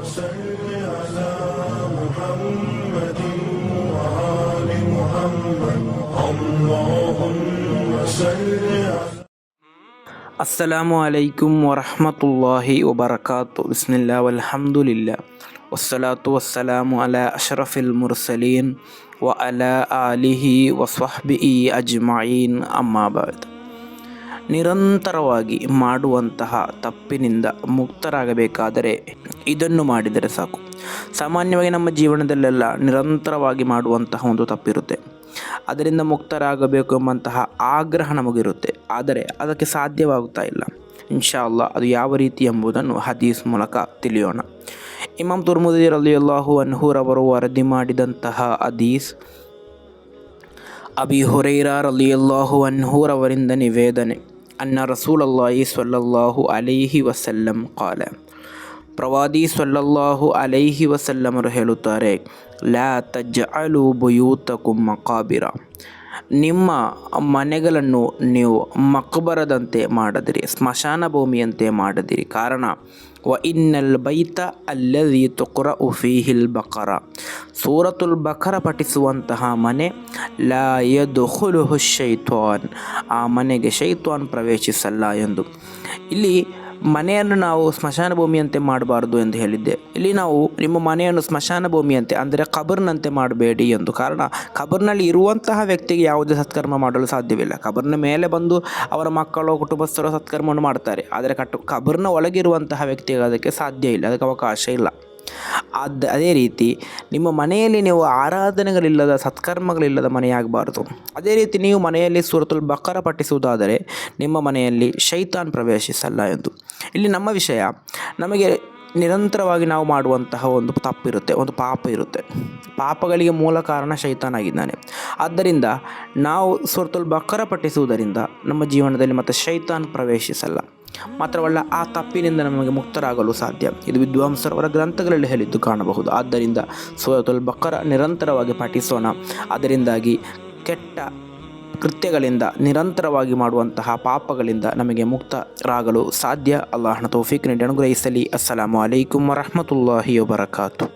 صل على محمد وآل محمد اللهم صل على ಅಸ್ಸಲಾಮು ಅಲೈಕುಂ ವರಹಮತುಲ್ಲಾಹಿ ವಬರಕಾತು. ಬಿಸ್ಮಿಲ್ಲಾ ವಲ್ಹಮ್ದುಲಿಲ್ಲಾ ವಸ್ಸಲಾತು ವಸ್ಸಲಾಮು ಅಲಾ ಅಶ್ರಫಿಲ್ ಮುರ್ಸಲೀನ್ ವ ಅಲಾ ಆಲಿಹಿ ವಸ್ವಹ್ಬಿಹಿ ಅಜ್ಮഈನ್. ಅಮ್ಮಾ ಬಾದ್. ನಿರಂತರವಾಗಿ ಮಾಡುವಂತಹ ತಪ್ಪಿನಿಂದ ಮುಕ್ತರಾಗಬೇಕಾದರೆ ಇದನ್ನು ಮಾಡಿದರೆ ಸಾಕು. ಸಾಮಾನ್ಯವಾಗಿ ನಮ್ಮ ಜೀವನದಲ್ಲೆಲ್ಲ ನಿರಂತರವಾಗಿ ಮಾಡುವಂತಹ ಒಂದು ತಪ್ಪಿರುತ್ತೆ. ಅದರಿಂದ ಮುಕ್ತರಾಗಬೇಕು ಎಂಬಂತಹ ಆಗ್ರಹ ನಮಗಿರುತ್ತೆ. ಆದರೆ ಅದಕ್ಕೆ ಸಾಧ್ಯವಾಗುತ್ತಾ ಇಲ್ಲ. ಇನ್ಶಾ ಅಲ್ಲಾಹ್ ಅದು ಯಾವ ರೀತಿ ಎಂಬುದನ್ನು ಹದೀಸ್ ಮೂಲಕ ತಿಳಿಯೋಣ. ಇಮಾಮ್ ತುರ್ಮುದಿ ರಲಿಯಲ್ಲಾಹು ಅನ್ಹು ರವರು ವರದಿ ಮಾಡಿದಂತಹ ಹದೀಸ್, ಅಬಿ ಹುರೈರಾ ರಲಿಯಲ್ಲಾಹು ಅನ್ಹು ರವರಿಂದ ನಿವೇದನೆ, ಅನ್ನ ರಸೂಲಲ್ಲಾಹಿ ಸ್ವಲ್ಲಲ್ಲಾಹು ಅಲೈಹಿ ವಸಲ್ಲಂ ಕಾಲ, ಪ್ರವಾದಿ ಸ್ವಲ್ಲಲ್ಲಾಹು ಅಲೈಹಿ ವಸಲ್ಲಮರು ಹೇಳುತ್ತಾರೆ, ಲಾ ತಜ್ಅಲು ಬುಯೂತಕುಂ ಮಕಾಬಿರ, ನಿಮ್ಮ ಮನೆಗಳನ್ನು ನೀವು ಮಕ್ಬರದಂತೆ ಮಾಡದಿರಿ, ಸ್ಮಶಾನ ಭೂಮಿಯಂತೆ ಮಾಡದಿರಿ. ಕಾರಣ, ವ ಇನ್ನಲ್ ಬೈತ ಅಲ್ಲದಿ ತುಕ್ರഉ ಫೀಹಿಲ್ ಬಕರ, ಸೂರತುಲ್ ಬಕರ ಪಠಿಸುವಂತಹ ಮನೆ, ಲಾ ಯದ್ಖುಲುಹು ಶೈತ್ವಾನ್, ಆ ಮನೆಗೆ ಶೈತ್ವಾನ್ ಪ್ರವೇಶಿಸಲ್ಲ ಎಂದು. ಇಲ್ಲಿ ಮನೆಯನ್ನು ನಾವು ಸ್ಮಶಾನ ಭೂಮಿಯಂತೆ ಮಾಡಬಾರ್ದು ಎಂದು ಹೇಳಿದ್ದೆ. ಇಲ್ಲಿ ನಾವು ನಿಮ್ಮ ಮನೆಯನ್ನು ಸ್ಮಶಾನ ಭೂಮಿಯಂತೆ ಅಂದರೆ ಕಬರ್ನಂತೆ ಮಾಡಬೇಡಿ ಎಂದು. ಕಾರಣ, ಕಬರ್ನಲ್ಲಿ ಇರುವಂತಹ ವ್ಯಕ್ತಿಗೆ ಯಾವುದೇ ಸತ್ಕರ್ಮ ಮಾಡಲು ಸಾಧ್ಯವಿಲ್ಲ. ಕಬರ್ನ ಮೇಲೆ ಬಂದು ಅವರ ಮಕ್ಕಳು ಕುಟುಂಬಸ್ಥರು ಸತ್ಕರ್ಮವನ್ನು ಮಾಡ್ತಾರೆ. ಆದರೆ ಕಬರ್ನ ಒಳಗಿರುವಂತಹ ವ್ಯಕ್ತಿಗೆ ಅದಕ್ಕೆ ಸಾಧ್ಯ ಇಲ್ಲ, ಅದಕ್ಕೆ ಅವಕಾಶ ಇಲ್ಲ. ಅದೇ ರೀತಿ ನಿಮ್ಮ ಮನೆಯಲ್ಲಿ ನೀವು ಆರಾಧನೆಗಳಿಲ್ಲದ, ಸತ್ಕರ್ಮಗಳಿಲ್ಲದ ಮನೆಯಾಗಬಾರ್ದು. ಅದೇ ರೀತಿ ನೀವು ಮನೆಯಲ್ಲಿ ಸೂರತುಲ್ ಬಕರ ಪಠಿಸುವುದಾದರೆ ನಿಮ್ಮ ಮನೆಯಲ್ಲಿ ಶೈತಾನ್ ಪ್ರವೇಶಿಸಲ್ಲ ಎಂದು. ಇಲ್ಲಿ ನಮ್ಮ ವಿಷಯ, ನಮಗೆ ನಿರಂತರವಾಗಿ ನಾವು ಮಾಡುವಂತಹ ಒಂದು ತಪ್ಪಿರುತ್ತೆ, ಒಂದು ಪಾಪ ಇರುತ್ತೆ. ಪಾಪಗಳಿಗೆ ಮೂಲ ಕಾರಣ ಶೈತಾನ್ ಆಗಿದ್ದಾನೆ. ಆದ್ದರಿಂದ ನಾವು ಸೂರತುಲ್ ಬಕರ ಪಠಿಸುವುದರಿಂದ ನಮ್ಮ ಜೀವನದಲ್ಲಿ ಮತ್ತೆ ಶೈತಾನ್ ಪ್ರವೇಶಿಸಲ್ಲ. ಮಾತ್ರವಲ್ಲ, ಆ ತಪ್ಪಿನಿಂದ ನಮಗೆ ಮುಕ್ತರಾಗಲು ಸಾಧ್ಯ. ಇದು ವಿದ್ವಾಂಸರವರ ಗ್ರಂಥಗಳಲ್ಲಿ ಹೇಳಿದ್ದು ಕಾಣಬಹುದು. ಆದ್ದರಿಂದ ಸೂರತುಲ್ ಬಕರ ನಿರಂತರವಾಗಿ ಪಠಿಸೋಣ. ಅದರಿಂದಾಗಿ ಕೆಟ್ಟ ಕೃತ್ಯಗಳಿಂದ, ನಿರಂತರವಾಗಿ ಮಾಡುವಂತಹ ಪಾಪಗಳಿಂದ ನಮಗೆ ಮುಕ್ತರಾಗಲು ಸಾಧ್ಯ. ಅಲ್ಲಾಹನ ತೌಫೀಕ್ ನೀಡಿ ಅನುಗ್ರಹಿಸಲಿ. ಅಸ್ಸಲಾಮು ಅಲೈಕುಂ ವರಹಮತುಲ್ಲಾಹಿ ವಬರಕಾತು.